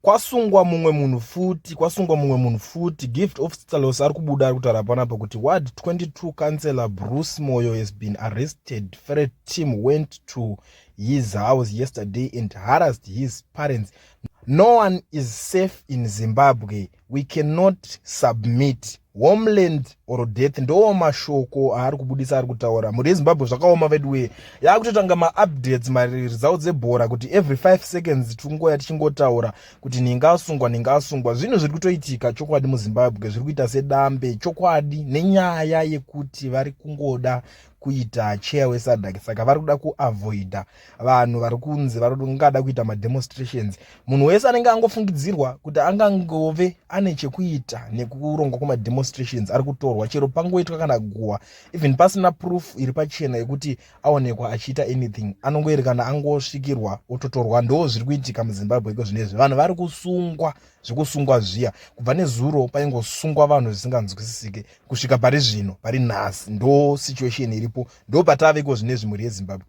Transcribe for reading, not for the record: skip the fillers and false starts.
kwasungwa mumwe munhu futi. Gift of Stalos ari kubuda ari kutaura panapo kuti Ward 22 councillor Bruce Moyo has been arrested. Ferret team went to his house yesterday and harassed his parents. No one is safe in Zimbabwe. We cannot submit. Homeland or death ndo mashoko ari kubudisa ari kutaura. Muri Zimbabwe zvakaoma vedwe. Yakutotanga ma-updates results dzebhora kuti every 5 seconds tungoya tichingotaura kuti ningasungwa. Zvinhu zviri kutoitika chokwadi muZimbabwe zviri kuita sedambe chokwadi nenyaya yekuti vari kungoda kuita chair weSADC, saka vari kuda kuavoida vanhu vari kunzi vari kuita mademonstrations. Munhu wese anenge angofungidzirwa kuti angangove ane chekuita nekurongwa kwamademonstrations ari kutorwa chero pangoitwa kana guwa, even pasina proof iri pachena yekuti aonekwa achiita anything, anongoerekana angosvikirwa ototorwa. Ndo zviri kuitika muZimbabwe iko zvinezvi. Vanhu vari kusungwa zvekusungwa zviya, kubva nezuro paingosungwa vanhu zvisinganzwisisike kusvika pari zvino, pari nhasi. Ndo situation iripo, ndo patave iko zvinezvi muri yeZimbabwe.